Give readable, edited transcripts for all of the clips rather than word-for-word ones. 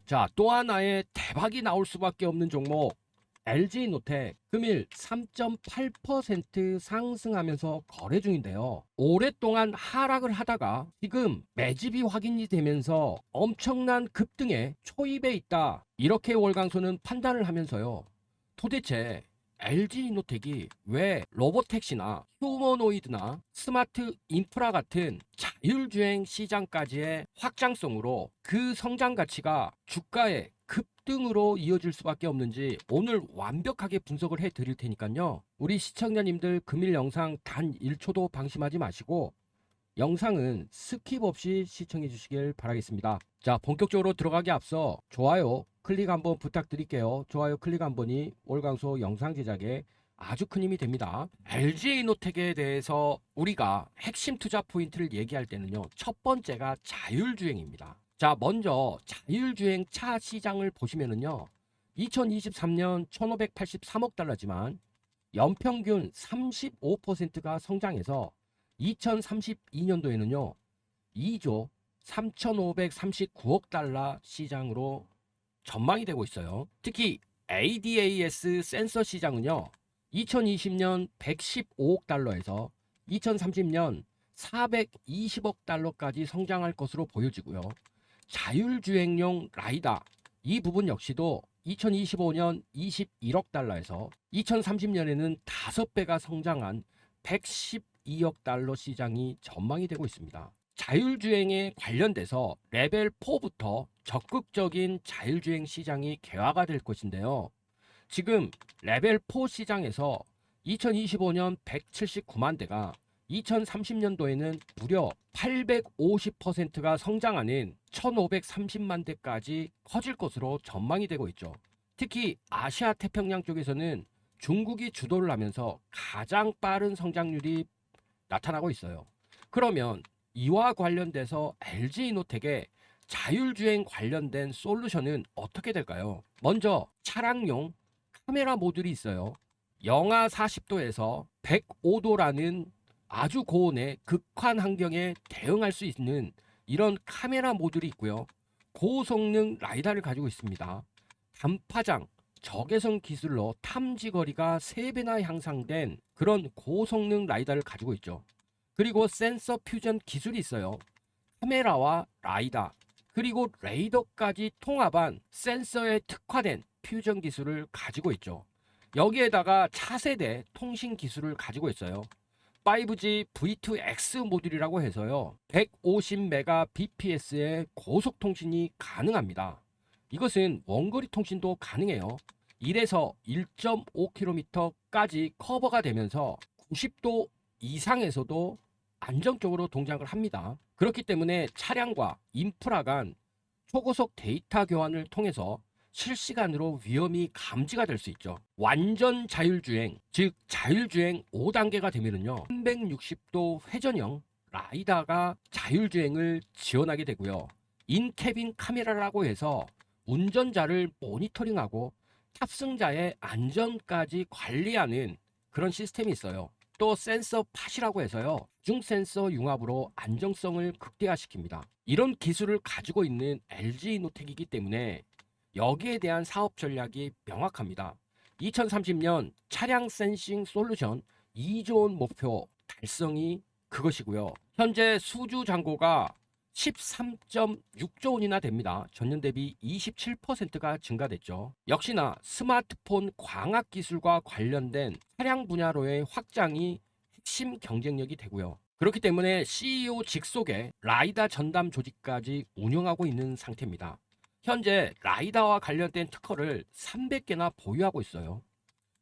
자, 또 하나의 대박이 나올 수밖에 없는 종목 LG노텍 금일 3.8% 상승하면서 거래 중인데요. 오랫동안 하락을 하다가 지금 매집이 확인이 되면서 엄청난 급등에 초입에 있다. 이렇게 월광소는 판단을 하면서요. 도대체 LG이노텍이 왜 로보택시나 휴머노이드나 스마트 인프라 같은 자율주행 시장까지의 확장성으로 그 성장 가치가 주가의 급등으로 이어질 수밖에 없는지 오늘 완벽하게 분석을 해 드릴 테니까요. 우리 시청자님들 금일 영상 단 1초도 방심하지 마시고 영상은 스킵 없이 시청해 주시길 바라겠습니다. 자, 본격적으로 들어가기 앞서 좋아요 클릭 한번 부탁드릴게요. 좋아요 클릭 한 번이 월광소 영상 제작에 아주 큰 힘이 됩니다. LG이노텍에 대해서 우리가 핵심 투자 포인트를 얘기할 때는요. 첫 번째가 자율주행입니다. 자, 먼저 자율주행 차 시장을 보시면은요. 2023년 1583억 달러지만 연평균 35%가 성장해서 2032년도에는요. 2조 3539억 달러 시장으로 전망이 되고 있어요. 특히 ADAS 센서 시장은요. 2020년 115억 달러에서 2030년 420억 달러까지 성장할 것으로 보여지고요. 자율주행용 라이다 이 부분 역시도 2025년 21억 달러에서 2030년에는 5배가 성장한 112억 달러 시장이 전망이 되고 있습니다. 자율주행에 관련돼서 레벨 4부터 적극적인 자율주행 시장이 개화가 될 것인데요. 지금 레벨 4 시장에서 2025년 179만 대가 2030년도에는 무려 850%가 성장하는 1530만 대까지 커질 것으로 전망이 되고 있죠. 특히 아시아 태평양 쪽에서는 중국이 주도를 하면서 가장 빠른 성장률이 나타나고 있어요. 그러면 이와 관련돼서 LG이노텍의 자율주행 관련된 솔루션은 어떻게 될까요? 먼저 차량용 카메라 모듈이 있어요. 영하 40도에서 105도라는 아주 고온의 극한 환경에 대응할 수 있는 이런 카메라 모듈이 있고요. 고성능 라이다를 가지고 있습니다. 단파장, 적외선 기술로 탐지 거리가 3배나 향상된 그런 고성능 라이다를 가지고 있죠. 그리고 센서 퓨전 기술이 있어요. 카메라와 라이다, 그리고 레이더까지 통합한 센서에 특화된 퓨전 기술을 가지고 있죠. 여기에다가 차세대 통신 기술을 가지고 있어요. 5G V2X 모듈이라고 해서요. 150Mbps의 고속 통신이 가능합니다. 이것은 원거리 통신도 가능해요. 1에서 1.5km까지 커버가 되면서 90도 이상에서도 안정적으로 동작을 합니다. 그렇기 때문에 차량과 인프라 간 초고속 데이터 교환을 통해서 실시간으로 위험이 감지가 될 수 있죠. 완전 자율주행, 즉 자율주행 5단계가 되면은요. 360도 회전형 라이다가 자율주행을 지원하게 되고요. 인캐빈 카메라라고 해서 운전자를 모니터링하고 탑승자의 안전까지 관리하는 그런 시스템이 있어요. 또 센서 팟이라고 해서요. 중 센서 융합으로 안정성을 극대화시킵니다. 이런 기술을 가지고 있는 LG이노텍이기 때문에 여기에 대한 사업 전략이 명확합니다. 2030년 차량 센싱 솔루션 2조 원 목표 달성이 그것이고요. 현재 수주 잔고가 13.6조 원이나 됩니다. 전년 대비 27%가 증가됐죠. 역시나 스마트폰 광학 기술과 관련된 차량 분야로의 확장이 핵심 경쟁력이 되고요. 그렇기 때문에 CEO 직속의 라이다 전담 조직까지 운영하고 있는 상태입니다. 현재 라이다와 관련된 특허를 300개나 보유하고 있어요.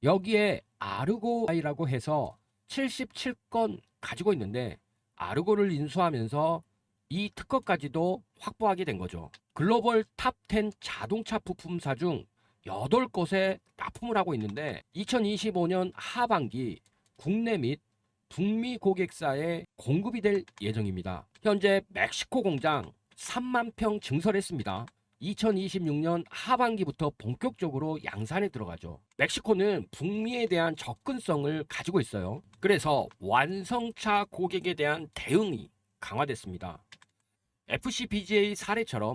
여기에 아르고아이라고 해서 77건 가지고 있는데 아르고를 인수하면서 이 특허까지도 확보하게 된 거죠. 글로벌 탑 10 자동차 부품사 중 8곳에 납품을 하고 있는데 2025년 하반기 국내 및 북미 고객사에 공급이 될 예정입니다. 현재 멕시코 공장 3만 평 증설했습니다. 2026년 하반기부터 본격적으로 양산에 들어가죠. 멕시코는 북미에 대한 접근성을 가지고 있어요. 그래서 완성차 고객에 대한 대응이 강화됐습니다. FCBGA 사례처럼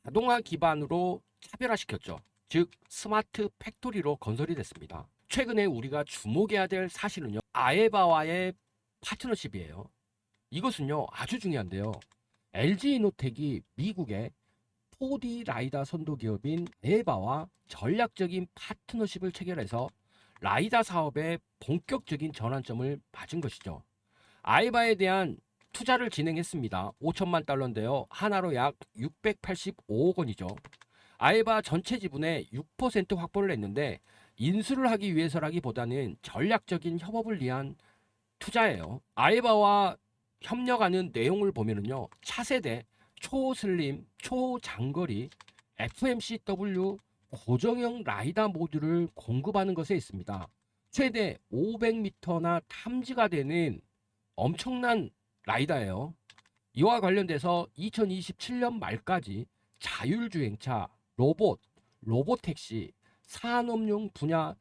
자동화 기반으로 차별화시켰죠. 즉 스마트 팩토리로 건설이 됐습니다. 최근에 우리가 주목해야 될 사실은요, 아에바와의 파트너십이에요. 이것은요 아주 중요한데요. LG이노텍이 미국의 4D 라이다 선도 기업인 아에바와 전략적인 파트너십을 체결해서 라이다 사업에 본격적인 전환점을 맞은 것이죠. 아에바에 대한 투자를 진행했습니다. 5천만 달러인데요. 하나로 약 685억 원이죠. 아에바 전체 지분의 6% 확보를 했는데 인수를 하기 위해서라기보다는 전략적인 협업을 위한 투자예요. 아에바와 협력하는 내용을 보면은요. 차세대, 초슬림, 초장거리, FMCW 고정형 라이다 모듈을 공급하는 것에 있습니다. 최대 500m나 탐지가 되는 엄청난 라이다예요. 이와 관련돼서 2027년 말까지 자율주행차, 로봇택시, 산업용 분야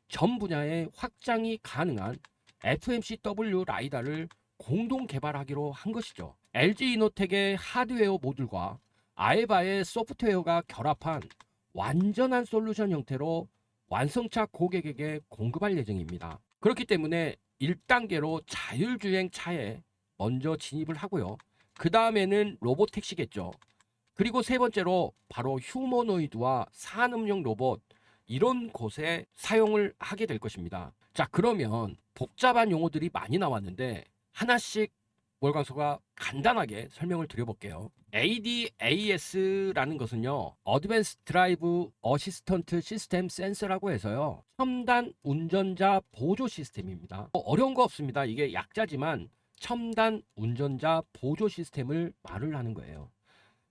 전 분야의 확장이 가능한 FMCW 라이다를 공동 개발하기로 한 것이죠. LG이노텍의 하드웨어 모듈과 아에바의 소프트웨어가 결합한 완전한 솔루션 형태로 완성차 고객에게 공급할 예정입니다. 그렇기 때문에 1단계로 자율주행 차에 먼저 진입을 하고요. 그 다음에는 로봇택시겠죠. 그리고 세 번째로 바로 휴머노이드와 산업용 로봇, 이런 곳에 사용을 하게 될 것입니다. 자, 그러면 복잡한 용어들이 많이 나왔는데 하나씩 월광소가 간단하게 설명을 드려볼게요. ADAS라는 것은요, Advanced Drive Assistant System Sensor라고 해서요, 첨단 운전자 보조 시스템입니다. 어려운 거 없습니다. 이게 약자지만 첨단 운전자 보조 시스템을 말을 하는 거예요.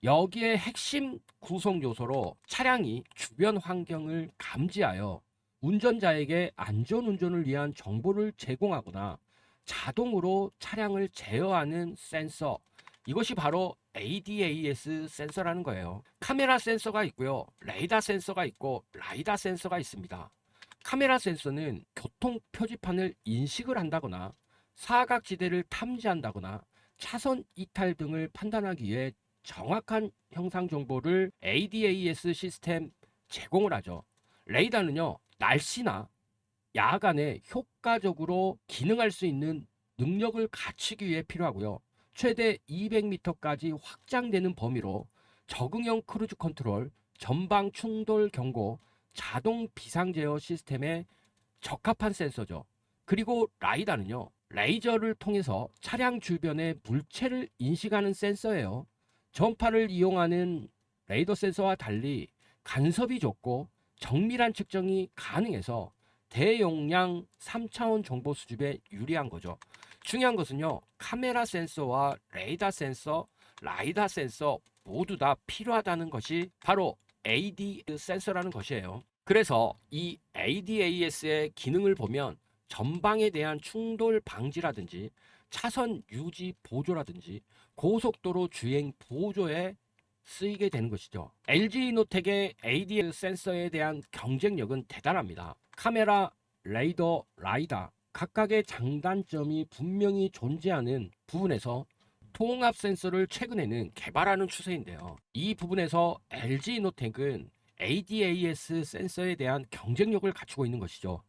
여기에 핵심 구성 요소로 차량이 주변 환경을 감지하여 운전자에게 안전 운전을 위한 정보를 제공하거나 자동으로 차량을 제어하는 센서, 이것이 바로 ADAS 센서라는 거예요. 카메라 센서가 있고요, 레이더 센서가 있고 라이다 센서가 있습니다. 카메라 센서는 교통 표지판을 인식을 한다거나 사각지대를 탐지한다거나 차선 이탈 등을 판단하기 위해 정확한 형상 정보를 ADAS 시스템 제공을 하죠. 레이더는요, 날씨나 야간에 효과적으로 기능할 수 있는 능력을 갖추기 위해 필요하고요. 최대 200m까지 확장되는 범위로 적응형 크루즈 컨트롤, 전방 충돌 경고, 자동 비상 제어 시스템에 적합한 센서죠. 그리고 라이다는요, 레이저를 통해서 차량 주변의 물체를 인식하는 센서예요. 전파를 이용하는 레이더 센서와 달리 간섭이 적고 정밀한 측정이 가능해서 대용량 3차원 정보 수집에 유리한 거죠. 중요한 것은요, 카메라 센서와 레이더 센서, 라이다 센서 모두 다 필요하다는 것이 바로 AD 센서라는 것이에요. 그래서 이 ADAS의 기능을 보면 전방에 대한 충돌 방지라든지 차선 유지 보조라든지 고속도로 주행 보조에 쓰이게 되는 것이죠. LG이노텍의 ADS 센서에 대한 경쟁력은 대단합니다. 카메라, 레이더, 라이다 각각의 장단점이 분명히 존재하는 부분에서 통합 센서를 최근에는 개발하는 추세인데요. 이 부분에서 LG이노텍은 ADAS 센서에 대한 경쟁력을 갖추고 있는 것이죠.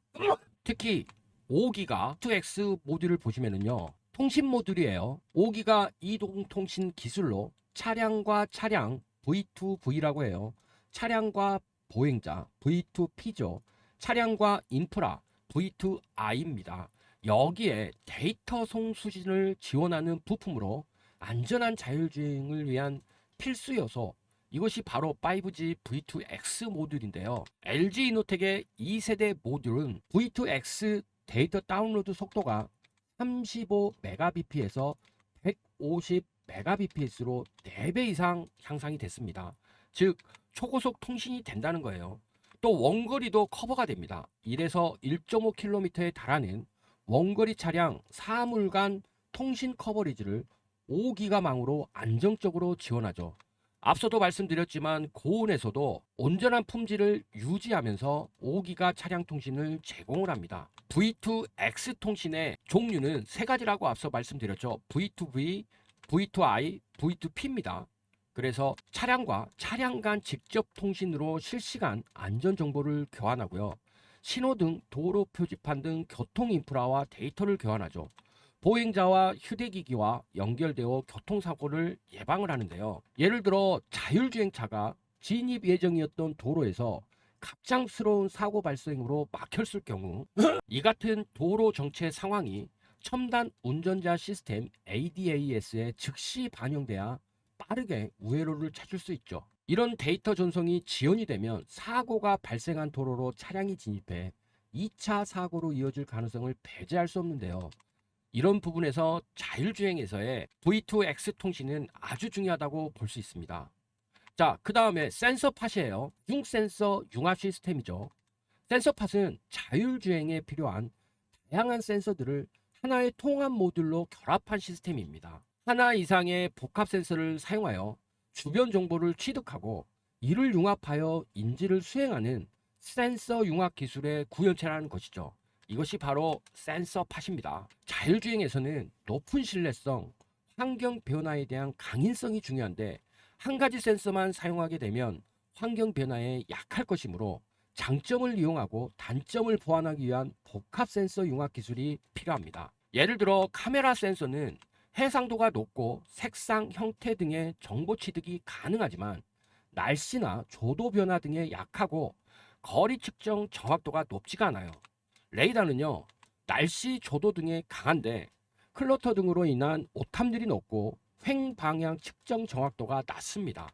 특히 5기가 2X 모듈을 보시면은요, 통신 모듈이에요. 5기가 이동통신 기술로 차량과 차량 V2V라고 해요. 차량과 보행자 V2P죠. 차량과 인프라 V2I입니다. 여기에 데이터 송수신을 지원하는 부품으로 안전한 자율주행을 위한 필수 요소, 이것이 바로 5G V2X 모듈인데요. LG이노텍의 2세대 모듈은 V2X 데이터 다운로드 속도가 35Mbps에서 150Mbps로 4배 이상 향상이 됐습니다. 즉 초고속 통신이 된다는 거예요. 또 원거리도 커버가 됩니다. 1에서 1.5km에 달하는 원거리 차량 사물간 통신 커버리지를 5기가망으로 안정적으로 지원하죠. 앞서도 말씀드렸지만 고온에서도 온전한 품질을 유지하면서 5기가 차량 통신을 제공을 합니다. V2X 통신의 종류는 세 가지라고 앞서 말씀드렸죠. V2V, V2I, V2P입니다. 그래서 차량과 차량 간 직접 통신으로 실시간 안전 정보를 교환하고요. 신호등, 도로 표지판 등 교통 인프라와 데이터를 교환하죠. 보행자와 휴대기기와 연결되어 교통사고를 예방을 하는데요. 예를 들어 자율주행차가 진입 예정이었던 도로에서 갑작스러운 사고 발생으로 막혔을 경우 이 같은 도로 정체 상황이 첨단 운전자 시스템 ADAS에 즉시 반영돼야 빠르게 우회로를 찾을 수 있죠. 이런 데이터 전송이 지연이 되면 사고가 발생한 도로로 차량이 진입해 2차 사고로 이어질 가능성을 배제할 수 없는데요. 이런 부분에서 자율주행에서의 V2X 통신은 아주 중요하다고 볼 수 있습니다. 자, 그 다음에 센서 팟이에요. 융센서 융합 시스템이죠. 센서 팟은 자율주행에 필요한 다양한 센서들을 하나의 통합 모듈로 결합한 시스템입니다. 하나 이상의 복합 센서를 사용하여 주변 정보를 취득하고 이를 융합하여 인지를 수행하는 센서 융합 기술의 구현체라는 것이죠. 이것이 바로 센서 팟입니다. 자율주행에서는 높은 신뢰성, 환경 변화에 대한 강인성이 중요한데 한 가지 센서만 사용하게 되면 환경 변화에 약할 것이므로 장점을 이용하고 단점을 보완하기 위한 복합 센서 융합 기술이 필요합니다. 예를 들어 카메라 센서는 해상도가 높고 색상, 형태 등의 정보 취득이 가능하지만 날씨나 조도 변화 등에 약하고 거리 측정 정확도가 높지가 않아요. 레이더는요, 날씨, 조도 등에 강한데 클러터 등으로 인한 오탐들이 높고 횡방향 측정 정확도가 낮습니다.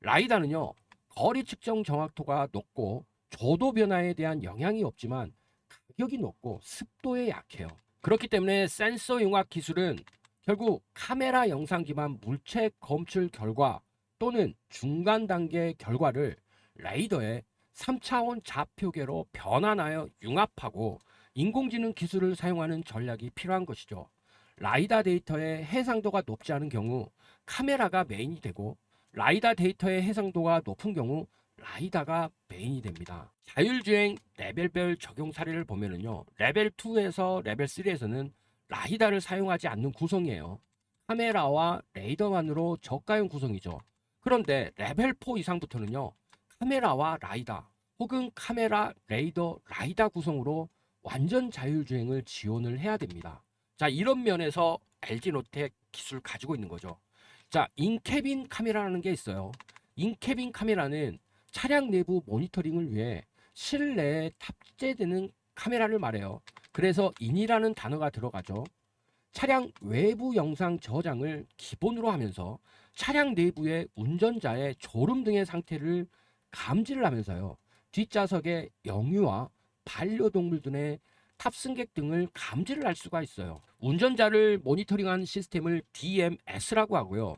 라이다는요, 거리 측정 정확도가 높고 조도 변화에 대한 영향이 없지만 가격이 높고 습도에 약해요. 그렇기 때문에 센서 융합 기술은 결국 카메라 영상 기반 물체 검출 결과 또는 중간 단계 결과를 레이더에 3차원 좌표계로 변환하여 융합하고 인공지능 기술을 사용하는 전략이 필요한 것이죠. 라이다 데이터의 해상도가 높지 않은 경우 카메라가 메인이 되고 라이다 데이터의 해상도가 높은 경우 라이다가 메인이 됩니다. 자율주행 레벨별 적용 사례를 보면은요. 레벨 2에서 레벨 3에서는 라이다를 사용하지 않는 구성이에요. 카메라와 레이더만으로 저가형 구성이죠. 그런데 레벨 4 이상부터는요. 카메라와 라이다 혹은 카메라, 레이더, 라이다 구성으로 완전 자율주행을 지원을 해야 됩니다. 자, 이런 면에서 LG노텍 기술 가지고 있는 거죠. 자, 인캐빈 카메라라는 게 있어요. 인캐빈 카메라는 차량 내부 모니터링을 위해 실내에 탑재되는 카메라를 말해요. 그래서 인이라는 단어가 들어가죠. 차량 외부 영상 저장을 기본으로 하면서 차량 내부의 운전자의 졸음 등의 상태를 감지를 하면서요. 뒷좌석의 영유아, 반려동물 등의 탑승객 등을 감지를 할 수가 있어요. 운전자를 모니터링하는 시스템을 DMS라고 하고요.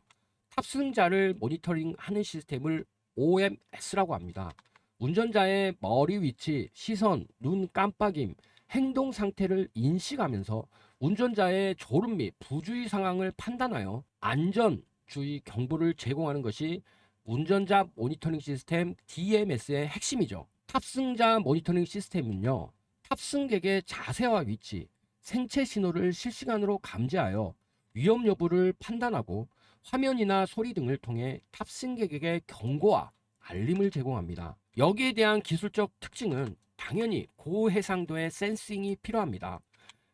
탑승자를 모니터링하는 시스템을 OMS라고 합니다. 운전자의 머리 위치, 시선, 눈 깜빡임, 행동 상태를 인식하면서 운전자의 졸음 및 부주의 상황을 판단하여 안전 주의 경보를 제공하는 것이 운전자 모니터링 시스템 DMS의 핵심이죠. 탑승자 모니터링 시스템은요. 탑승객의 자세와 위치, 생체 신호를 실시간으로 감지하여 위험 여부를 판단하고 화면이나 소리 등을 통해 탑승객에게 경고와 알림을 제공합니다. 여기에 대한 기술적 특징은 당연히 고해상도의 센싱이 필요합니다.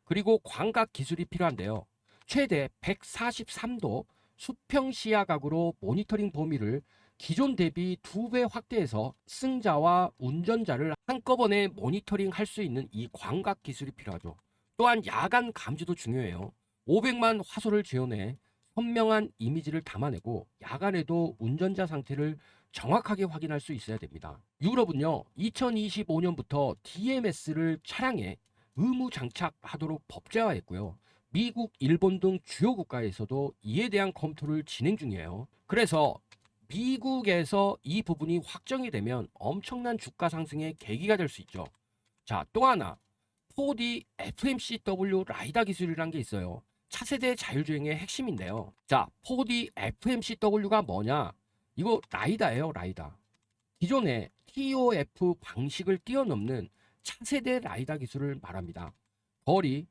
그리고 광각 기술이 필요한데요. 최대 143도 수평 시야각으로 모니터링 범위를 기존 대비 2배 확대해서 승자와 운전자를 한꺼번에 모니터링 할 수 있는 이 광각 기술이 필요하죠. 또한 야간 감지도 중요해요. 500만 화소를 지원해 선명한 이미지를 담아내고 야간에도 운전자 상태를 정확하게 확인할 수 있어야 됩니다. 유럽은요, 2025년부터 DMS를 차량에 의무 장착하도록 법제화했고요. 미국, 일본 등 주요 국가에서도 이에 대한 검토를 진행 중이에요. 그래서 미국에서 이 부분이 확정이 되면 엄청난 주가 상승의 계기가 될 수 있죠. 자, 또 하나 4D FMCW 라이다 기술이라는 게 있어요. 차세대 자율주행의 핵심인데요. 자, 4D FMCW가 뭐냐? 이거 라이다예요, 라이다. 기존의 TOF 방식을 뛰어넘는 차세대 라이다 기술을 말합니다. 거리,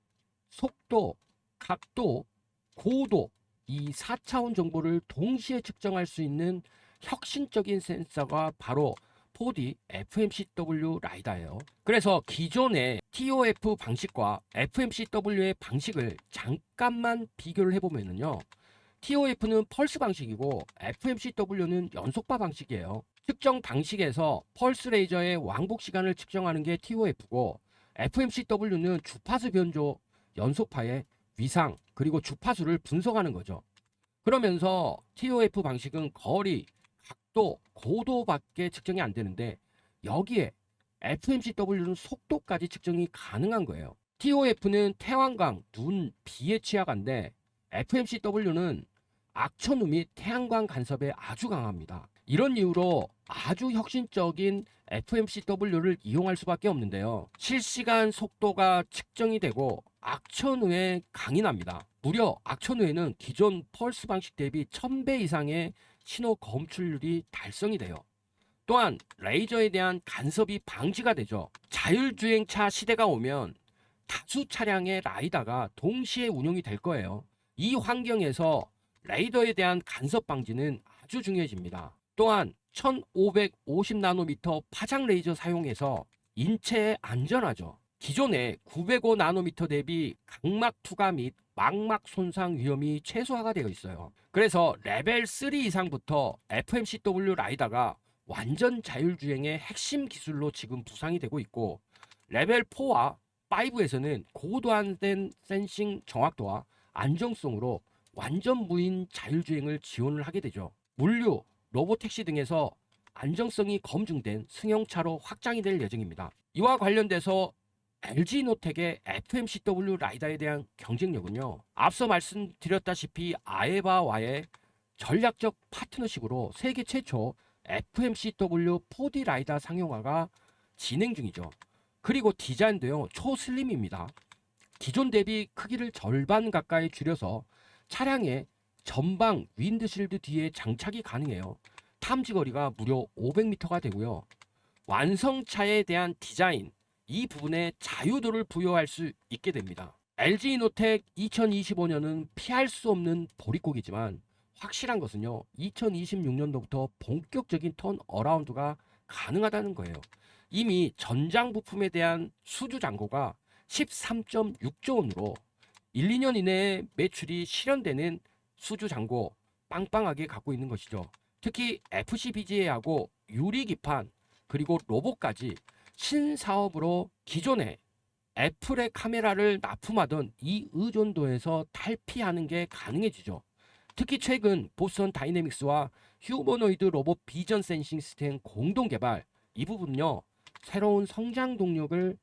속도, 각도, 고도, 이 4차원 정보를 동시에 측정할 수 있는 혁신적인 센서가 바로 4D FMCW 라이다예요. 그래서 기존의 TOF 방식과 FMCW의 방식을 잠깐만 비교를 해보면요. TOF는 펄스 방식이고 FMCW는 연속파 방식이에요. 측정 방식에서 펄스 레이저의 왕복 시간을 측정하는 게 TOF고, FMCW는 주파수 변조 연속파의 위상 그리고 주파수를 분석하는 거죠. 그러면서 TOF 방식은 거리, 각도, 고도밖에 측정이 안 되는데, 여기에 FMCW는 속도까지 측정이 가능한 거예요. TOF는 태양광, 눈, 비의 취약한데 FMCW는 악천후 및 태양광 간섭에 아주 강합니다. 이런 이유로 아주 혁신적인 FMCW를 이용할 수밖에 없는데요. 실시간 속도가 측정이 되고 악천후에 강인합니다. 무려 악천후에는 기존 펄스 방식 대비 1000배 이상의 신호 검출률이 달성이 돼요. 또한 레이저에 대한 간섭이 방지가 되죠. 자율주행차 시대가 오면 다수 차량의 라이다가 동시에 운용이 될 거예요. 이 환경에서 레이더에 대한 간섭 방지는 아주 중요해집니다. 또한 1550나노미터 파장 레이저 사용해서 인체에 안전하죠. 기존의 905나노미터 대비 각막 투과 및 망막 손상 위험이 최소화가 되어 있어요. 그래서 레벨 3 이상부터 FMCW 라이다가 완전 자율주행의 핵심 기술로 지금 부상이 되고 있고, 레벨 4와 5에서는 고도화된 센싱 정확도와 안정성으로 완전 무인 자율주행을 지원을 하게 되죠. 물류, 로보택시 등에서 안정성이 검증된 승용차로 확장이 될 예정입니다. 이와 관련돼서 LG노텍의 FMCW 라이다에 대한 경쟁력은요, 앞서 말씀드렸다시피 아에바와의 전략적 파트너십으로 세계 최초 FMCW 4D 라이다 상용화가 진행 중이죠. 그리고 디자인도요, 초슬림입니다. 기존 대비 크기를 절반 가까이 줄여서 차량의 전방 윈드실드 뒤에 장착이 가능해요. 탐지거리가 무려 500m가 되고요. 완성차에 대한 디자인, 이 부분에 자유도를 부여할 수 있게 됩니다. LG이노텍 2025년은 피할 수 없는 보릿고기지만, 확실한 것은요, 2026년도부터 본격적인 턴 어라운드가 가능하다는 거예요. 이미 전장 부품에 대한 수주 잔고가 13.6조 원으로 1, 2년 이내에 매출이 실현되는 수주 잔고 빵빵하게 갖고 있는 것이죠. 특히 FCBGA하고 유리기판 그리고 로봇까지 신사업으로 기존에 애플의 카메라를 납품하던 이 의존도에서 탈피하는 게 가능해지죠. 특히 최근 보선 다이내믹스와 휴머노이드 로봇 비전 센싱 시스템 공동 개발, 이 부분은요, 새로운 성장 동력을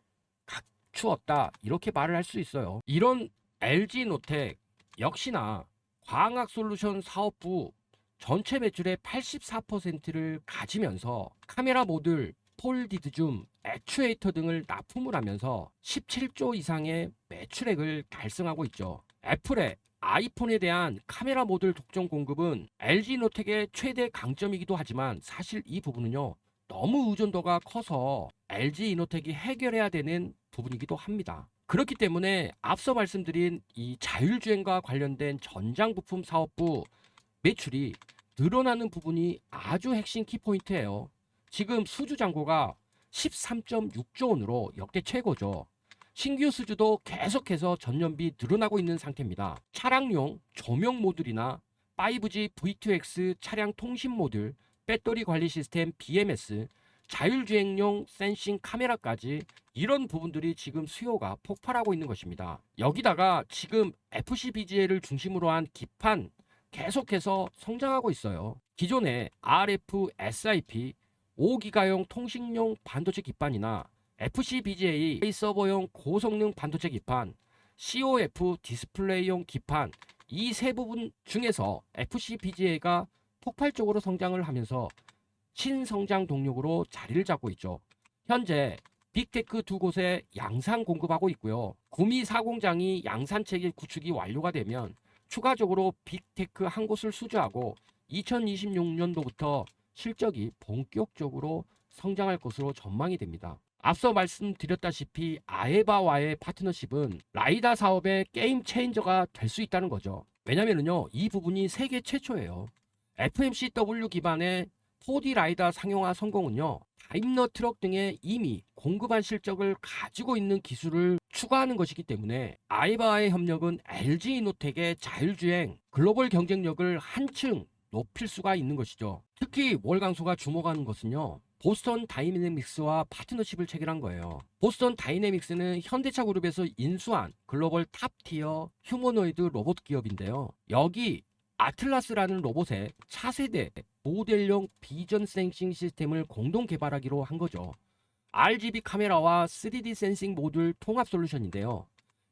갖추었다, 이렇게 말을 할 수 있어요. 이런 LG노텍 역시나 광학 솔루션 사업부 전체 매출의 84%를 가지면서 카메라 모듈, 폴디드 줌, 액추에이터 등을 납품을 하면서 17조 이상의 매출액을 달성하고 있죠. 애플의 아이폰에 대한 카메라 모듈 독점 공급은 LG노텍의 최대 강점이기도 하지만, 사실 이 부분은요, 너무 의존도가 커서 LG이노텍이 해결해야 되는 부분이기도 합니다. 그렇기 때문에 앞서 말씀드린 이 자율주행과 관련된 전장부품 사업부 매출이 늘어나는 부분이 아주 핵심 키포인트예요. 지금 수주 잔고가 13.6조 원으로 역대 최고죠. 신규 수주도 계속해서 전년비 늘어나고 있는 상태입니다. 차량용 조명 모듈이나 5G V2X 차량 통신 모듈, 배터리 관리 시스템 BMS, 자율주행용 센싱 카메라까지 이런 부분들이 지금 수요가 폭발하고 있는 것입니다. 여기다가 지금 FCBGA를 중심으로 한 기판 계속해서 성장하고 있어요. 기존의 RF, SIP, 5기가용 통신용 반도체 기판이나 FCBGA 서버용 고성능 반도체 기판, COF 디스플레이용 기판, 이 세 부분 중에서 FCBGA가 폭발적으로 성장을 하면서 신성장 동력으로 자리를 잡고 있죠. 현재 빅테크 두 곳에 양산 공급하고 있고요. 구미 사공장이 양산 체계 구축이 완료가 되면 추가적으로 빅테크 한 곳을 수주하고 2026년도부터 실적이 본격적으로 성장할 것으로 전망이 됩니다. 앞서 말씀드렸다시피 아에바와의 파트너십은 라이다 사업의 게임 체인저가 될 수 있다는 거죠. 왜냐면은요, 이 부분이 세계 최초예요. FMCW 기반의 4D 라이다 상용화 성공은요, 다임러 트럭 등에 이미 공급한 실적을 가지고 있는 기술을 추가하는 것이기 때문에 아이바와의 협력은 LG 이노텍의 자율주행 글로벌 경쟁력을 한층 높일 수가 있는 것이죠. 특히 월강소가 주목하는 것은요, 보스턴 다이내믹스와 파트너십을 체결한 거예요. 보스턴 다이내믹스는 현대차 그룹에서 인수한 글로벌 탑티어 휴머노이드 로봇 기업인데요. 여기 아틀라스라는 로봇의 차세대 모델용 비전 센싱 시스템을 공동 개발하기로 한 거죠. RGB 카메라와 3D 센싱 모듈 통합 솔루션인데요.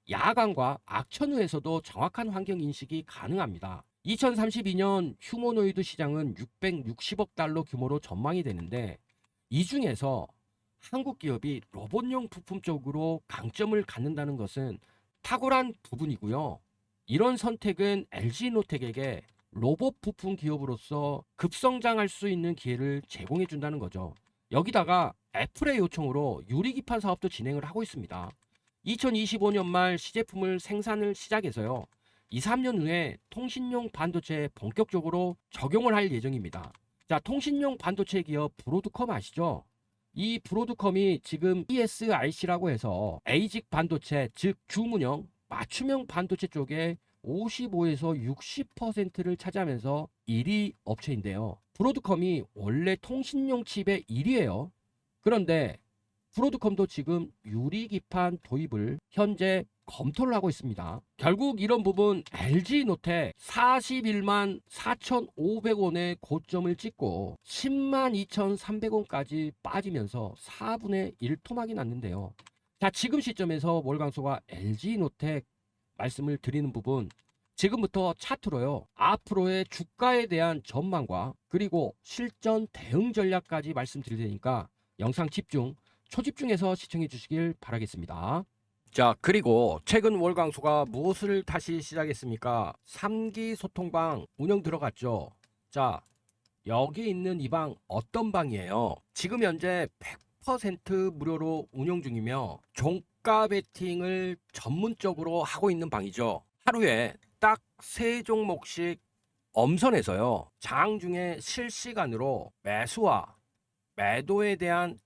야광과 악천후에서도 정확한 환경 인식이 가능합니다. 2032년 휴머노이드 시장은 660억 달러 규모로 전망이 되는데, 이 중에서 한국 기업이 로봇용 부품 쪽으로 강점을 갖는다는 것은 탁월한 부분이고요. 이런 선택은 LG노텍에게 로봇 부품 기업으로서 급성장할 수 있는 기회를 제공해 준다는 거죠. 여기다가 애플의 요청으로 유리기판 사업도 진행을 하고 있습니다. 2025년 말 시제품을 생산을 시작해서요, 2, 3년 후에 통신용 반도체에 본격적으로 적용을 할 예정입니다. 자, 통신용 반도체 기업 브로드컴 아시죠? 이 브로드컴이 지금 ESIC라고 해서 에이직 반도체, 즉 주문형 맞춤형 반도체 쪽에 55에서 60%를 차지하면서 1위 업체인데요. 브로드컴이 원래 통신용 칩의 1위예요. 그런데 브로드컴도 지금 유리기판 도입을 현재 검토를 하고 있습니다. 결국 이런 부분 LG노텍 41만 4,500원의 고점을 찍고 10만 2,300원까지 빠지면서 4분의 1 토막이 났는데요. 자, 지금 시점에서 월강소가 LG노텍 말씀을 드리는 부분, 지금부터 차트로요, 앞으로의 주가에 대한 전망과 그리고 실전 대응 전략까지 말씀드릴 테니까 영상 집중, 초집중해서 시청해 주시길 바라겠습니다. 자, 그리고 최근 월강소가 무엇을 다시 시작했습니까? 3기 소통방 운영 들어갔죠. 자, 여기 있는 이 방 어떤 방이에요? 지금 현재 100% 무료로 운영 중이며 종가 베팅을 전문적으로 하고 있는 방이죠. 하루에 딱 3종목씩 엄선해서요, 장중에 실시간으로 매수와 매도에 대한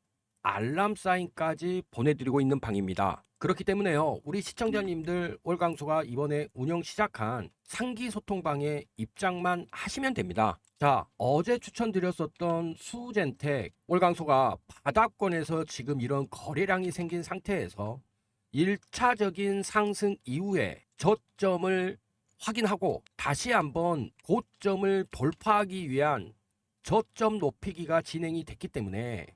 알람 사인까지 보내드리고 있는 방입니다. 그렇기 때문에요, 우리 시청자님들 월강소가 이번에 운영 시작한 상기 소통방에 입장만 하시면 됩니다. 자, 어제 추천드렸었던 수젠텍, 월강소가 바닥권에서 지금 이런 거래량이 생긴 상태에서 1차적인 상승 이후에 저점을 확인하고 다시 한번 고점을 돌파하기 위한 저점 높이기가 진행이 됐기 때문에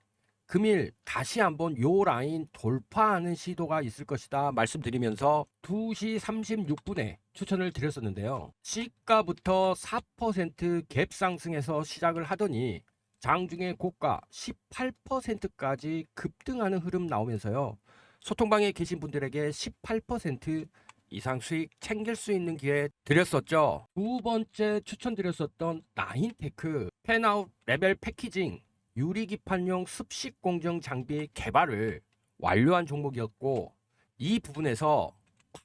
금일 다시 한번 요 라인 돌파하는 시도가 있을 것이다 말씀드리면서 2시 36분에 추천을 드렸었는데요. 시가부터 4% 갭 상승해서 시작을 하더니 장중에 고가 18%까지 급등하는 흐름 나오면서요, 소통방에 계신 분들에게 18% 이상 수익 챙길 수 있는 기회 드렸었죠. 두 번째 추천드렸었던 나인테크 펜아웃 레벨 패키징 유리기판용 습식 공정 장비 개발을 완료한 종목이었고, 이 부분에서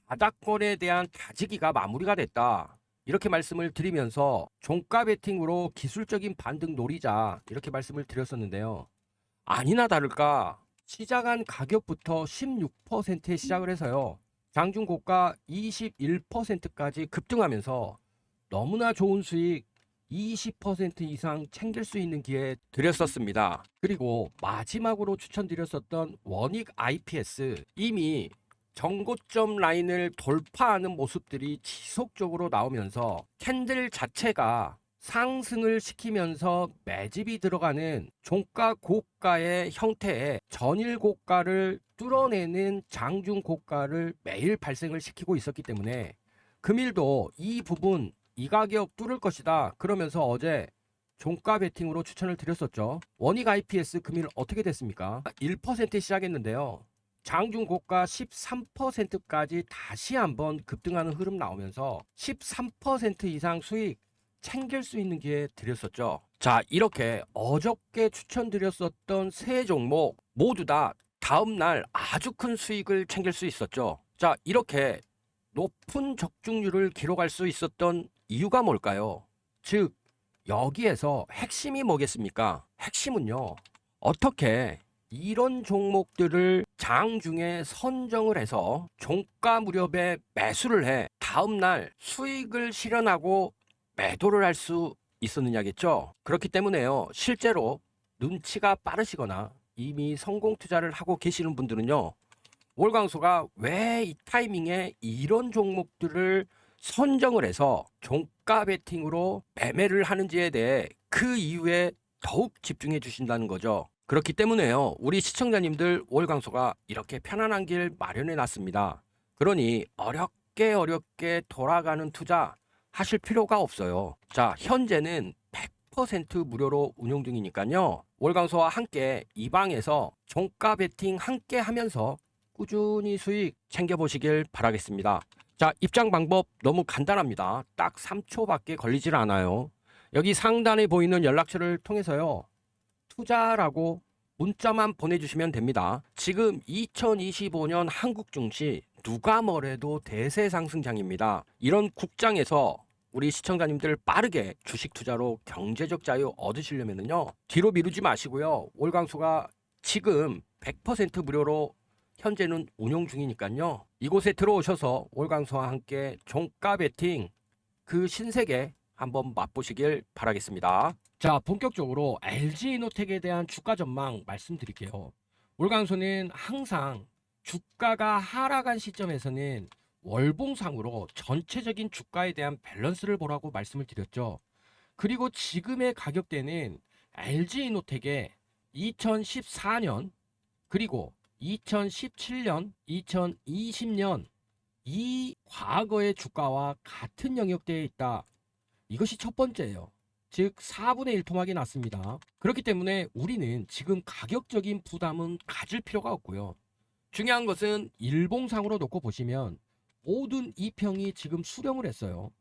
바닥권에 대한 다지기가 마무리가 됐다, 이렇게 말씀을 드리면서 종가 베팅으로 기술적인 반등 노리자, 이렇게 말씀을 드렸었는데요. 아니나 다를까 시작한 가격부터 16%에 시작을 해서요, 장중 고가 21%까지 급등하면서 너무나 좋은 수익 20% 이상 챙길 수 있는 기회 드렸었습니다. 그리고 마지막으로 추천드렸었던 원익 IPS, 이미 정고점 라인을 돌파하는 모습들이 지속적으로 나오면서 캔들 자체가 상승을 시키면서 매집이 들어가는 종가 고가의 형태의 전일 고가를 뚫어내는 장중 고가를 매일 발생을 시키고 있었기 때문에 금일도 이 부분 이 가격 뚫을 것이다 그러면서 어제 종가 베팅으로 추천을 드렸었죠. 원익 IPS 금일 어떻게 됐습니까? 1% 시작했는데요, 장중 고가 13%까지 다시 한번 급등하는 흐름 나오면서 13% 이상 수익 챙길 수 있는 기회 드렸었죠. 자, 이렇게 어저께 추천드렸었던 세 종목 모두 다 다음날 아주 큰 수익을 챙길 수 있었죠. 자, 이렇게 높은 적중률을 기록할 수 있었던 이유가 뭘까요? 즉, 여기에서 핵심이 뭐겠습니까? 핵심은요, 어떻게 이런 종목들을 장중에 선정을 해서 종가 무렵에 매수를 해 다음날 수익을 실현하고 매도를 할 수 있었느냐겠죠. 그렇기 때문에요, 실제로 눈치가 빠르시거나 이미 성공 투자를 하고 계시는 분들은요, 월광소가 왜 이 타이밍에 이런 종목들을 선정을 해서 종가 베팅으로 매매를 하는지에 대해 그 이후에 더욱 집중해 주신다는 거죠. 그렇기 때문에요, 우리 시청자님들, 월광소가 이렇게 편안한 길 마련해 놨습니다. 그러니 어렵게 돌아가는 투자 하실 필요가 없어요. 자, 현재는 100% 무료로 운영 중이니까요, 월광소와 함께 이 방에서 종가 베팅 함께 하면서 꾸준히 수익 챙겨보시길 바라겠습니다. 자, 입장 방법 너무 간단합니다. 딱 3초밖에 걸리질 않아요. 여기 상단에 보이는 연락처를 통해서요, 투자라고 문자만 보내주시면 됩니다. 지금 2025년 한국 증시 누가 뭐래도 대세 상승장입니다. 이런 국장에서 우리 시청자님들 빠르게 주식 투자로 경제적 자유 얻으시려면요, 뒤로 미루지 마시고요, 월광소가 지금 100% 무료로 현재는 운용 중이니까요, 이곳에 들어오셔서 월광소와 함께 종가 베팅 그 신세계 한번 맛보시길 바라겠습니다. 자, 본격적으로 LG이노텍에 대한 주가 전망 말씀드릴게요. 월광소는 항상 주가가 하락한 시점에서는 월봉상으로 전체적인 주가에 대한 밸런스를 보라고 말씀을 드렸죠. 그리고 지금의 가격대는 LG이노텍의 2014년 그리고 2017년, 2020년 이 과거의 주가와 같은 영역대에 있다. 이것이 첫 번째예요. 즉 4분의 1 토막이 났습니다. 그렇기 때문에 우리는 지금 가격적인 부담은 가질 필요가 없고요. 중요한 것은 일봉상으로 놓고 보시면 모든 이평이 지금 수렴을 했어요.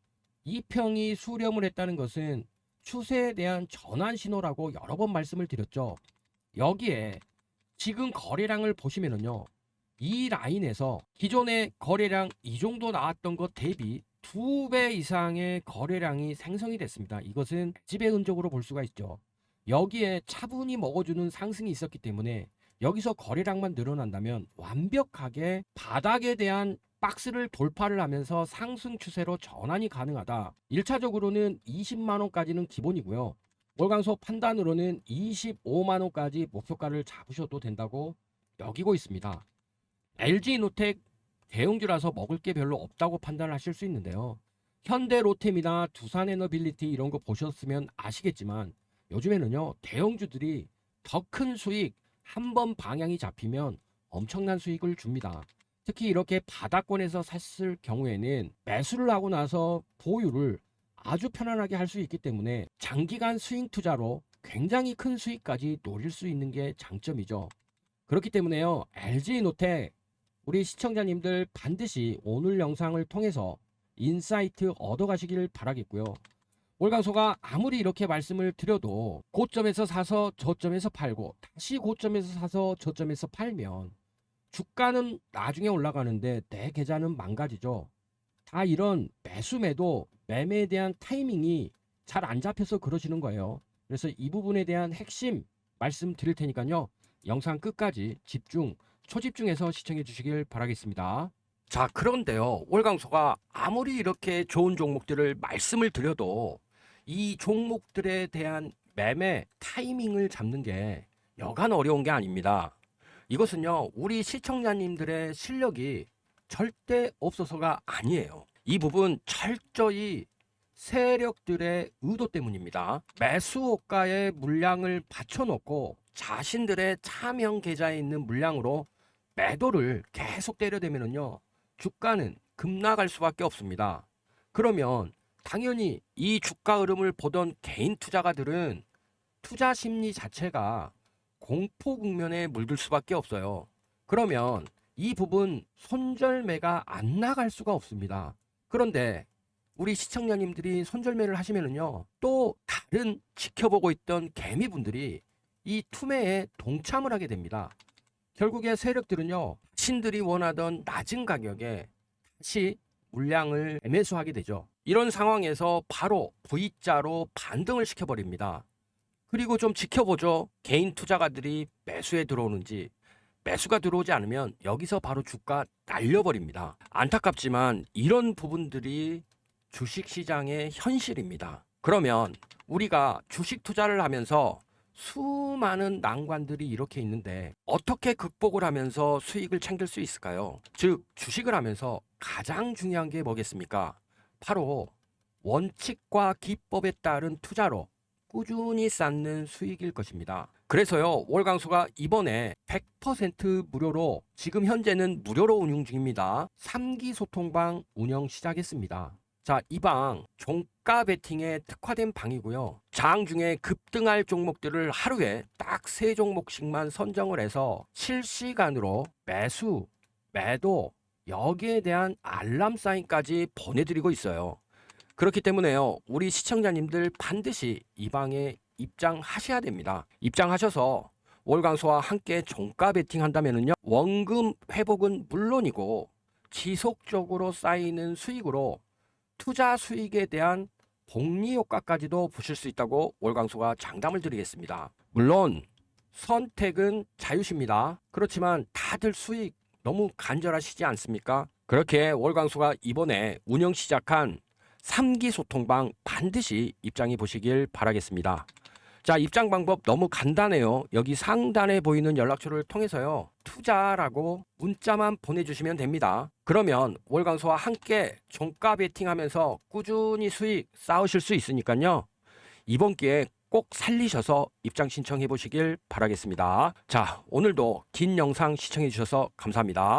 이평이 수렴을 했다는 것은 추세에 대한 전환 신호라고 여러 번 말씀을 드렸죠. 여기에 지금 거래량을 보시면은요, 이 라인에서 기존의 거래량 이 정도 나왔던 것 대비 2배 이상의 거래량이 생성이 됐습니다. 이것은 지배 흔적으로 볼 수가 있죠. 여기에 차분히 먹어주는 상승이 있었기 때문에 여기서 거래량만 늘어난다면 완벽하게 바닥에 대한 박스를 돌파를 하면서 상승 추세로 전환이 가능하다. 1차적으로는 20만원까지는 기본이고요. 월광소 판단으로는 25만원까지 목표가를 잡으셔도 된다고 여기고 있습니다. LG이노텍 대형주라서 먹을 게 별로 없다고 판단을 하실 수 있는데요. 현대로템이나 두산에너빌리티 이런 거 보셨으면 아시겠지만 요즘에는요, 대형주들이 더 큰 수익, 한 번 방향이 잡히면 엄청난 수익을 줍니다. 특히 이렇게 바닥권에서 샀을 경우에는 매수를 하고 나서 보유를 아주 편안하게 할 수 있기 때문에 장기간 스윙 투자로 굉장히 큰 수익까지 노릴 수 있는 게 장점이죠. 그렇기 때문에요, LG이노텍 우리 시청자님들 반드시 오늘 영상을 통해서 인사이트 얻어가시길 바라겠고요. 월광소가 아무리 이렇게 말씀을 드려도 고점에서 사서 저점에서 팔고 다시 고점에서 사서 저점에서 팔면 주가는 나중에 올라가는데 내 계좌는 망가지죠. 다 이런 매수 매도 매매에 대한 타이밍이 잘 안 잡혀서 그러시는 거예요. 그래서 이 부분에 대한 핵심 말씀드릴 테니까요, 영상 끝까지 초집중해서 시청해 주시길 바라겠습니다. 자, 그런데요, 월광소가 아무리 이렇게 좋은 종목들을 말씀을 드려도 이 종목들에 대한 매매 타이밍을 잡는 게 여간 어려운 게 아닙니다. 이것은요, 우리 시청자님들의 실력이 절대 없어서가 아니에요. 이 부분 철저히 세력들의 의도 때문입니다. 매수호가의 물량을 받쳐놓고 자신들의 차명 계좌에 있는 물량으로 매도를 계속 때려대면요, 주가는 급락할 수밖에 없습니다. 그러면 당연히 이 주가 흐름을 보던 개인 투자가들은 투자 심리 자체가 공포 국면에 물들 수밖에 없어요. 그러면 이 부분 손절매가 안 나갈 수가 없습니다. 그런데 우리 시청자님들이 손절매를 하시면은요, 또 다른 지켜보고 있던 개미분들이 이 투매에 동참을 하게 됩니다. 결국에 세력들은요, 신들이 원하던 낮은 가격에 다시 물량을 매수하게 되죠. 이런 상황에서 바로 V자로 반등을 시켜버립니다. 그리고 좀 지켜보죠. 개인 투자가들이 매수에 들어오는지. 매수가 들어오지 않으면 여기서 바로 주가 날려버립니다. 안타깝지만 이런 부분들이 주식시장의 현실입니다. 그러면 우리가 주식 투자를 하면서 수많은 난관들이 이렇게 있는데 어떻게 극복을 하면서 수익을 챙길 수 있을까요? 즉 주식을 하면서 가장 중요한 게 뭐겠습니까? 바로 원칙과 기법에 따른 투자로 꾸준히 쌓는 수익일 것입니다. 그래서요, 월강수가 이번에 100% 무료로, 지금 현재는 무료로 운영 중입니다. 3기 소통방 운영 시작했습니다. 자, 이 방 종가 베팅에 특화된 방이고요. 장 중에 급등할 종목들을 하루에 딱 3종목씩만 선정을 해서 실시간으로 매수, 매도, 여기에 대한 알람 사인까지 보내드리고 있어요. 그렇기 때문에요, 우리 시청자님들 반드시 이 방에 입장하셔야 됩니다. 입장하셔서 월강수와 함께 종가 베팅 한다면요, 원금 회복은 물론이고 지속적으로 쌓이는 수익으로 투자 수익에 대한 복리 효과까지도 보실 수 있다고 월강수가 장담을 드리겠습니다. 물론 선택은 자유십니다. 그렇지만 다들 수익 너무 간절하시지 않습니까? 그렇게 월강수가 이번에 운영 시작한 3기 소통방 반드시 입장해 보시길 바라겠습니다. 자, 입장 방법 너무 간단해요. 여기 상단에 보이는 연락처를 통해서요, 투자라고 문자만 보내주시면 됩니다. 그러면 월강수와 함께 종가 베팅하면서 꾸준히 수익 쌓으실 수 있으니까요, 이번 기회에 꼭 살리셔서 입장 신청해 보시길 바라겠습니다. 자, 오늘도 긴 영상 시청해 주셔서 감사합니다.